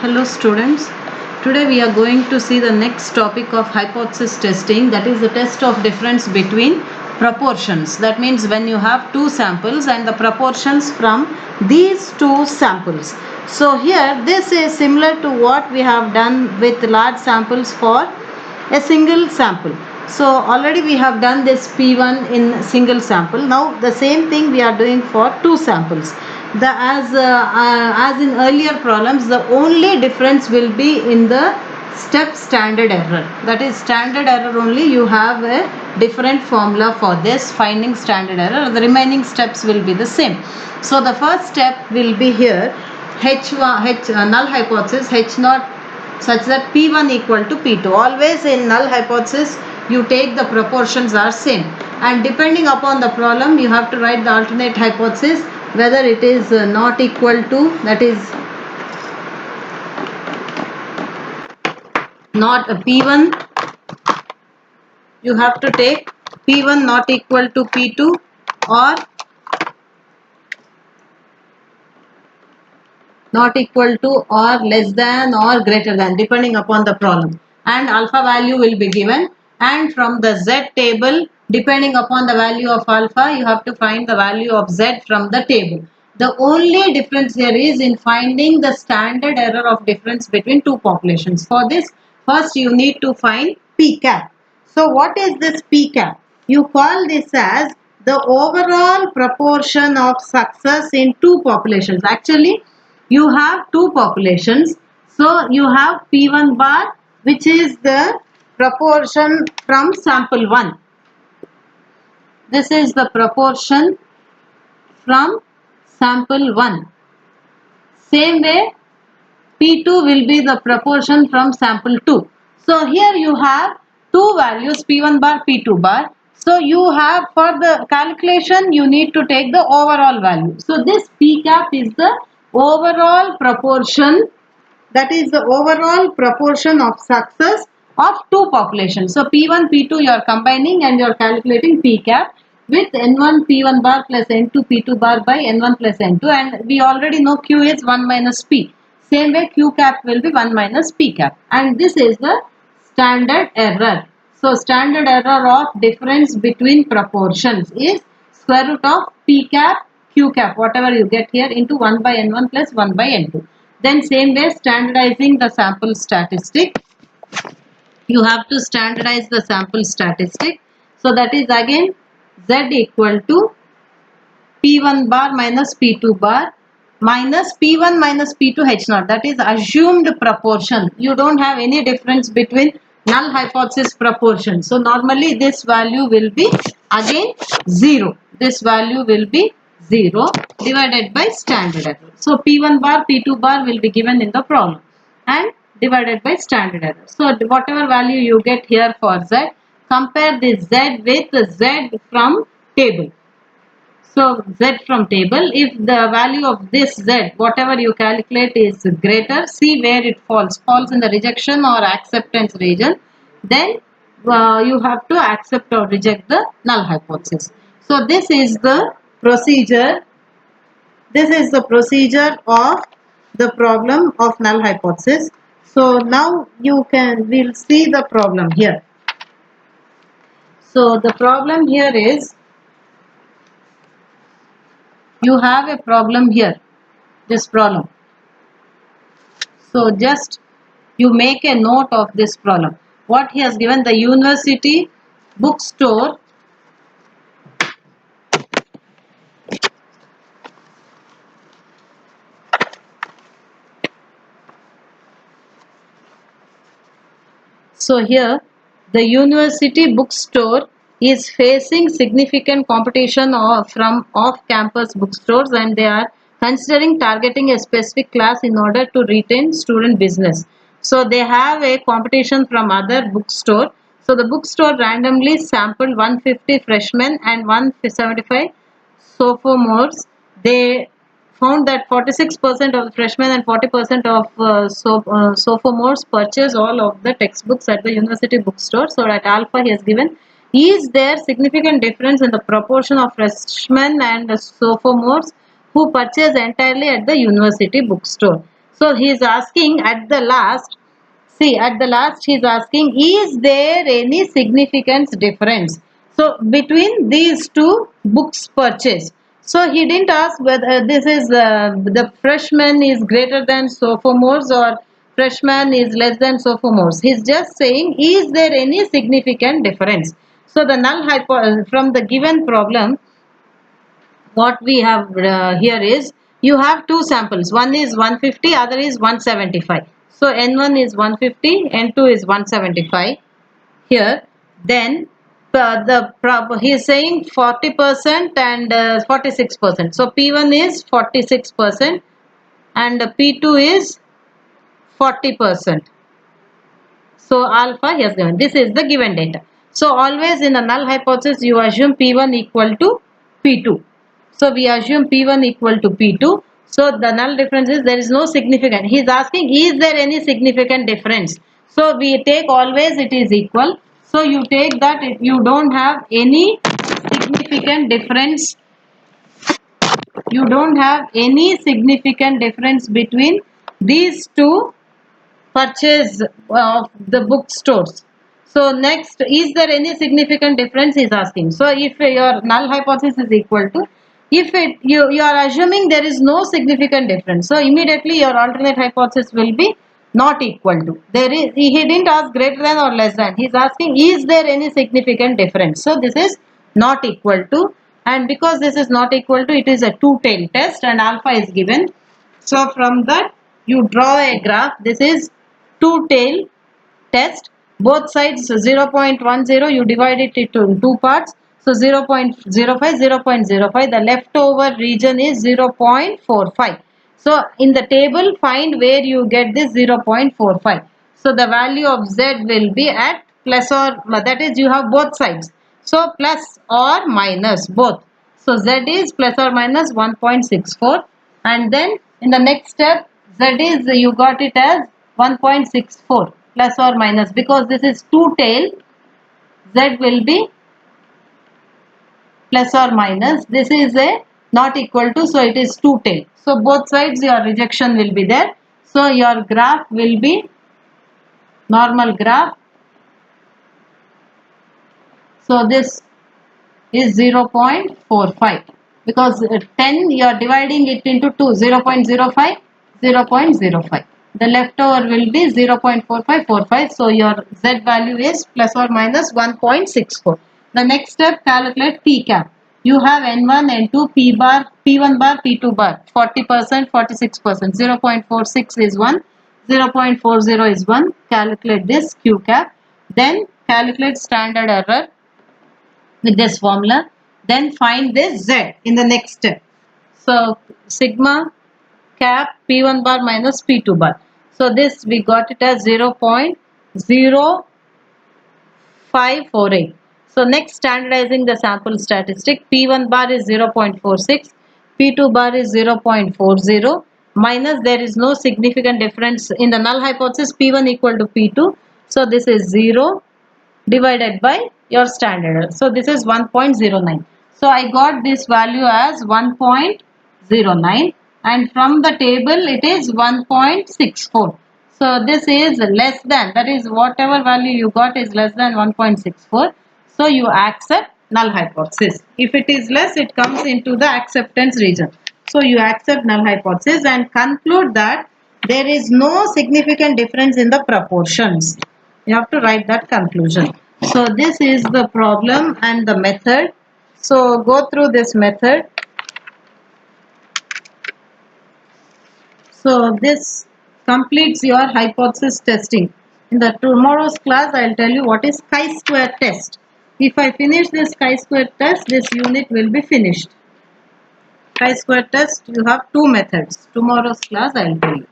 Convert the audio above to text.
Hello students, today we are going to see the next topic of hypothesis testing, that is the test of difference between proportions. That means when you have two samples and the proportions from these two samples. So here this is similar to what we have done with large samples for a single sample. So already we have done this P1 in single sample. Now the same thing we are doing for two samples. As in earlier problems, the only difference will be in the step standard error. That is standard error only. You have a different formula for this finding standard error. The remaining steps will be the same. So the first step will be here null hypothesis H naught such that P1 equal to P2. Always in null hypothesis you take the proportions are same, and depending upon the problem you have to write the alternate hypothesis, whether it is not equal to, that is not a P1, you have to take P1 not equal to P2 or not equal to or less than or greater than, depending upon the problem, and alpha value will be given, and from the Z table, depending upon the value of alpha, you have to find the value of Z from the table. The only difference here is in finding the standard error of difference between two populations. For this, first you need to find P cap. So what is this P cap? You call this as the overall proportion of success in two populations. Actually, you have two populations. So you have P1 bar, which is the proportion from sample 1. This is the proportion from sample 1. Same way P2 will be the proportion from sample 2. So here you have two values, P1 bar, P2 bar. So you have, for the calculation you need to take the overall value. So this P cap is the overall proportion, that is the overall proportion of success of two populations. So P1, P2 you are combining and you are calculating P cap with N1 P1 bar plus N2 P2 bar by N1 plus N2, and we already know Q is 1 minus P. Same way Q cap will be 1 minus P cap, and this is the standard error. So standard error of difference between proportions is square root of P cap Q cap, whatever you get here, into 1 by N1 plus 1 by N2. Then same way standardizing the sample statistic, you have to standardize the sample statistic. So that is again Z equal to P1 bar minus P2 bar minus P1 minus P2 H naught, that is assumed proportion. You don't have any difference between null hypothesis proportion. So normally this value will be again 0. This value will be 0 divided by standard error. So P1 bar, P2 bar will be given in the problem and divided by standard error. So whatever value you get here for Z, compare this Z with Z from table. So Z from table, if the value of this Z, whatever you calculate, is greater, see where it falls in the rejection or acceptance region, then you have to accept or reject the null hypothesis. So this is the procedure. This is the procedure of the problem of null hypothesis. So now we'll see the problem here. So the problem here is, you have a problem here, this problem. So just you make a note of this problem. What he has given, the university bookstore So here the university bookstore is facing significant competition from off-campus bookstores, and they are considering targeting a specific class in order to retain student business. So they have a competition from other bookstore. So the bookstore randomly sampled 150 freshmen and 175 sophomores. They found that 46% of the freshmen and 40% of sophomores purchase all of the textbooks at the university bookstore. So at alpha he has given, is there significant difference in the proportion of freshmen and sophomores who purchase entirely at the university bookstore? So he is asking at the last, see at the last he is asking, is there any significant difference so between these two books purchased? So he didn't ask whether this is the freshman is greater than sophomores or freshman is less than sophomores. He's just saying, is there any significant difference? So the null hypothesis from the given problem, what we have here is, you have two samples, one is 150, other is 175. So n1 is 150, n2 is 175 here. Then he is saying 40% and 46%. So P1 is 46% and P2 is 40%. So alpha he has given. This is the given data. So always in a null hypothesis you assume P1 equal to P2. So we assume P1 equal to P2. So the null difference is there is no significant. He is asking, is there any significant difference? So we take always it is equal. So you take that if you don't have any significant difference, you don't have any significant difference between these two purchase of the bookstores. So next, is there any significant difference is asking. So if your null hypothesis is equal to, if it you are assuming there is no significant difference, so immediately your alternate hypothesis will be not equal to. There is, he didn't ask greater than or less than, he is asking is there any significant difference. So this is not equal to, and because this is not equal to, it is a two-tailed test and alpha is given. So from that you draw a graph. This is two-tail test. Both sides 0.10, you divide it into two parts. So 0.05, 0.05. The leftover region is 0.45. So in the table find where you get this 0.45. So the value of Z will be at plus or, that is you have both sides. So plus or minus both. So Z is plus or minus 1.64, and then in the next step Z is, you got it as 1.64 plus or minus, because this is two tail, Z will be plus or minus. This is a not equal to, so it is two tail. So both sides your rejection will be there. So your graph will be normal graph. So this is 0.45, because 10 you are dividing it into 2, 0.05, 0.05. The leftover will be 0.4545. So your Z value is plus or minus 1.64. The next step, calculate P cap. You have N1, N2, P bar, P1 bar, P2 bar, 40%, 46%, 0.46 is 1, 0.40 is 1. Calculate this Q cap. Then calculate standard error with this formula. Then find this Z in the next step. So sigma cap P1 bar minus P2 bar. So this we got it as 0.0548. So next, standardizing the sample statistic, P1 bar is 0.46, P2 bar is 0.40, minus there is no significant difference in the null hypothesis, P1 equal to P2. So this is 0 divided by your standard error. So this is 1.09. So I got this value as 1.09, and from the table it is 1.64. So this is less than, that is whatever value you got is less than 1.64. So you accept null hypothesis. If it is less, it comes into the acceptance region. So you accept null hypothesis and conclude that there is no significant difference in the proportions. You have to write that conclusion. So this is the problem and the method. So go through this method. So this completes your hypothesis testing. In the tomorrow's class, I will tell you what is chi-square test. If I finish this chi-square test, this unit will be finished. Chi-square test, you have two methods. Tomorrow's class, I will tell you.